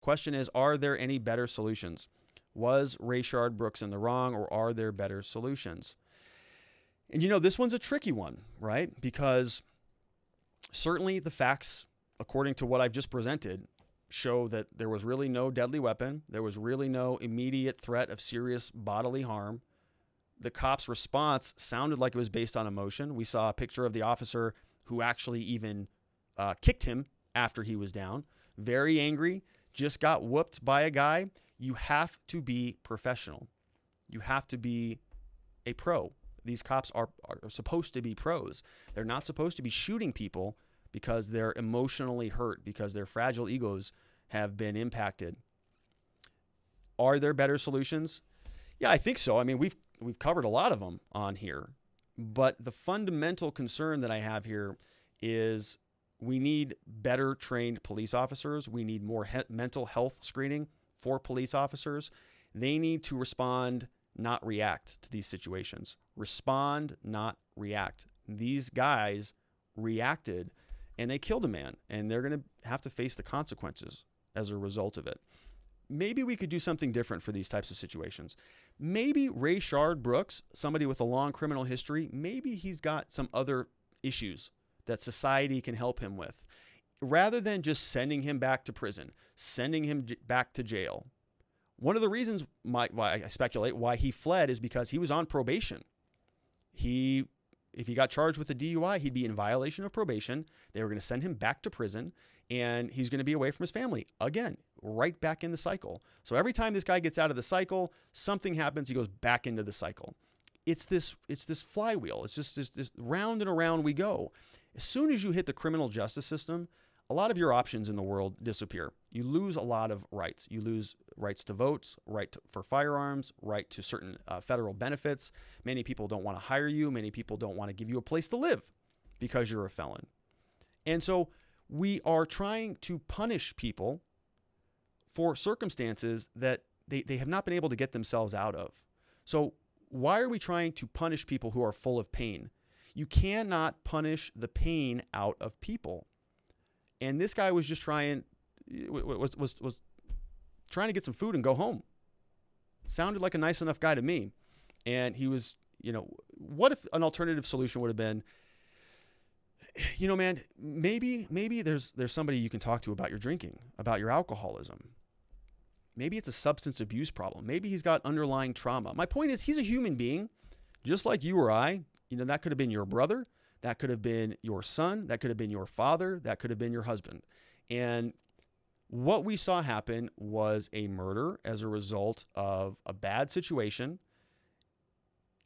Question is, are there any better solutions? Was Rayshard Brooks in the wrong, or are there better solutions? And this one's a tricky one, right? Because certainly the facts, according to what I've just presented, show that there was really no deadly weapon. There was really no immediate threat of serious bodily harm. The cop's response sounded like it was based on emotion. We saw a picture of the officer who actually even kicked him after he was down. Very angry, just got whooped by a guy. You have to be professional. You have to be a pro. These cops are supposed to be pros. They're not supposed to be shooting people because they're emotionally hurt, because their fragile egos have been impacted. Are there better solutions? Yeah, I think so. I mean, we've covered a lot of them on here. But the fundamental concern that I have here is we need better trained police officers. We need more mental health screening for police officers. They need to respond, not react to these situations. Respond, not react. These guys reacted and they killed a man, and they're going to have to face the consequences as a result of it. Maybe we could do something different for these types of situations. Maybe Rayshard Brooks, somebody with a long criminal history, maybe he's got some other issues that society can help him with. Rather than just sending him back to prison, sending him back to jail. One of the reasons why I speculate why he fled is because he was on probation. If he got charged with a DUI, he'd be in violation of probation. They were going to send him back to prison, and he's going to be away from his family. Again, right back in the cycle. So every time this guy gets out of the cycle, something happens, he goes back into the cycle. It's this flywheel. It's just this round and around we go. As soon as you hit the criminal justice system, a lot of your options in the world disappear. You lose a lot of rights. You lose rights to vote, for firearms, right to certain federal benefits. Many people don't want to hire you. Many people don't want to give you a place to live because you're a felon. And so we are trying to punish people for circumstances that they have not been able to get themselves out of. So why are we trying to punish people who are full of pain? You cannot punish the pain out of people. And this guy was just trying to get some food and go home. Sounded like a nice enough guy to me. And he was, what if an alternative solution would have been, man, maybe there's somebody you can talk to about your drinking, about your alcoholism. Maybe it's a substance abuse problem. Maybe he's got underlying trauma. My point is, he's a human being, just like you or I. That could have been your brother. That could have been your son. That could have been your father. That could have been your husband. And what we saw happen was a murder as a result of a bad situation.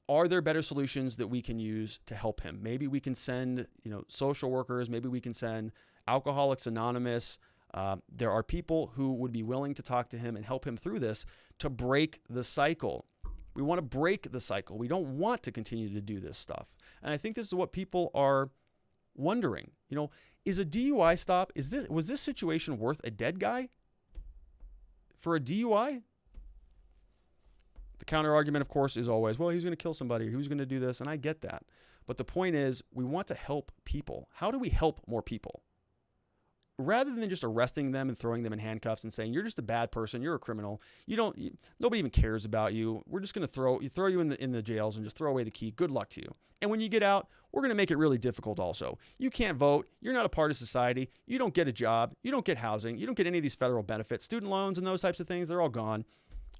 Are there better solutions that we can use to help him? Maybe we can send, social workers. Maybe we can send Alcoholics Anonymous. There are people who would be willing to talk to him and help him through this to break the cycle. We want to break the cycle. We don't want to continue to do this stuff. And I think this is what people are wondering. Is a DUI stop, was this situation worth a dead guy for a DUI? The counter argument, of course, is always, well, he's going to kill somebody, who's going to do this, and I get that. But the point is, we want to help people. How do we help more people? Rather than just arresting them and throwing them in handcuffs and saying, you're just a bad person, you're a criminal, nobody even cares about you. We're just going to throw you in the jails and just throw away the key. Good luck to you. And when you get out, we're going to make it really difficult also. You can't vote. You're not a part of society. You don't get a job. You don't get housing. You don't get any of these federal benefits, student loans and those types of things. They're all gone.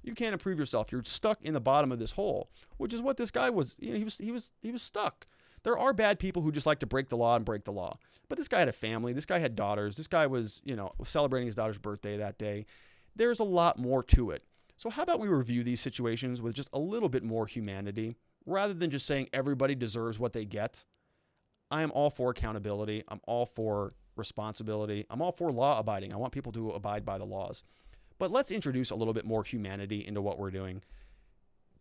You can't improve yourself. You're stuck in the bottom of this hole, which is what this guy was. He was stuck. There are bad people who just like to break the law and break the law. But this guy had a family. This guy had daughters. This guy was celebrating his daughter's birthday that day. There's a lot more to it. So how about we review these situations with just a little bit more humanity rather than just saying everybody deserves what they get? I am all for accountability. I'm all for responsibility. I'm all for law abiding. I want people to abide by the laws. But let's introduce a little bit more humanity into what we're doing.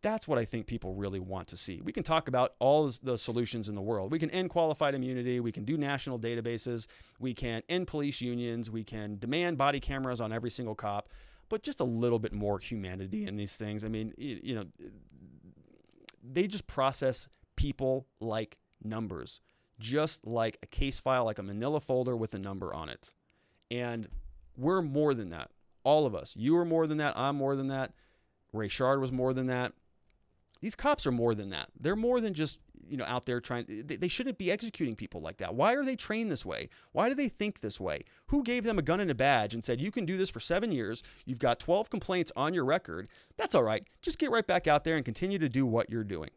That's what I think people really want to see. We can talk about all the solutions in the world. We can end qualified immunity. We can do national databases. We can end police unions. We can demand body cameras on every single cop, but just a little bit more humanity in these things. I mean, they just process people like numbers, just like a case file, like a manila folder with a number on it. And we're more than that. All of us. You are more than that. I'm more than that. Rayshard was more than that. These cops are more than that. They're more than just, out there trying. They shouldn't be executing people like that. Why are they trained this way? Why do they think this way? Who gave them a gun and a badge and said, you can do this for 7 years. You've got 12 complaints on your record. That's all right. Just get right back out there and continue to do what you're doing.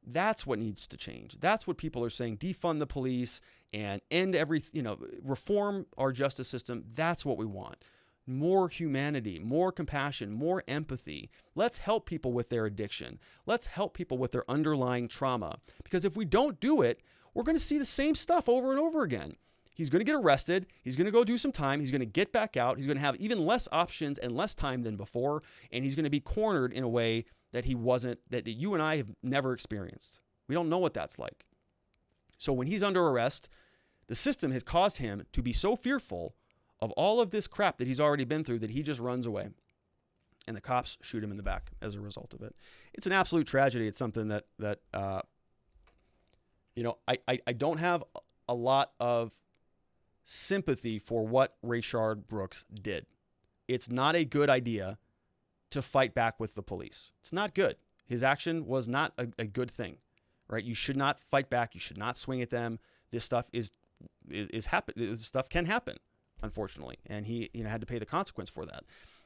That's what needs to change. That's what people are saying. Defund the police and end reform our justice system. That's what we want. More humanity, more compassion, more empathy. Let's help people with their addiction. Let's help people with their underlying trauma. Because if we don't do it, we're going to see the same stuff over and over again. He's going to get arrested. He's going to go do some time. He's going to get back out. He's going to have even less options and less time than before. And he's going to be cornered in a way that that you and I have never experienced. We don't know what that's like. So when he's under arrest, the system has caused him to be so fearful of all of this crap that he's already been through that he just runs away. And the cops shoot him in the back as a result of it. It's an absolute tragedy. It's something that I don't have a lot of sympathy for what Rayshard Brooks did. It's not a good idea to fight back with the police. It's not good. His action was not a good thing, right? You should not fight back. You should not swing at them. This stuff is happen. This stuff can happen, unfortunately, and he had to pay the consequence for that.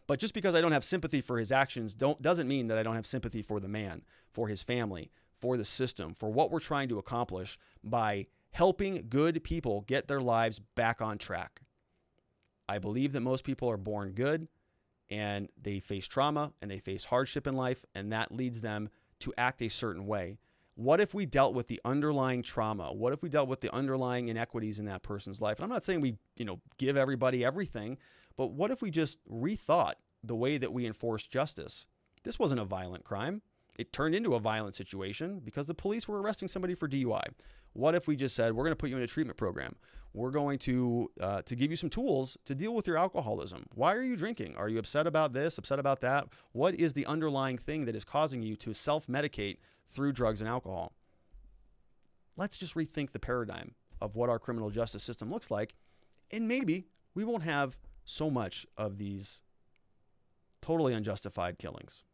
But just because I don't have sympathy for his actions doesn't mean that I don't have sympathy for the man, for his family, for the system, for what we're trying to accomplish by helping good people get their lives back on track. I believe that most people are born good and they face trauma and they face hardship in life, and that leads them to act a certain way. What if we dealt with the underlying trauma? What if we dealt with the underlying inequities in that person's life? And I'm not saying we, give everybody everything, but what if we just rethought the way that we enforce justice? This wasn't a violent crime. It turned into a violent situation because the police were arresting somebody for DUI. What if we just said, we're going to put you in a treatment program. We're going to give you some tools to deal with your alcoholism. Why are you drinking? Are you upset about this, upset about that? What is the underlying thing that is causing you to self-medicate through drugs and alcohol? Let's just rethink the paradigm of what our criminal justice system looks like, and maybe we won't have so much of these totally unjustified killings.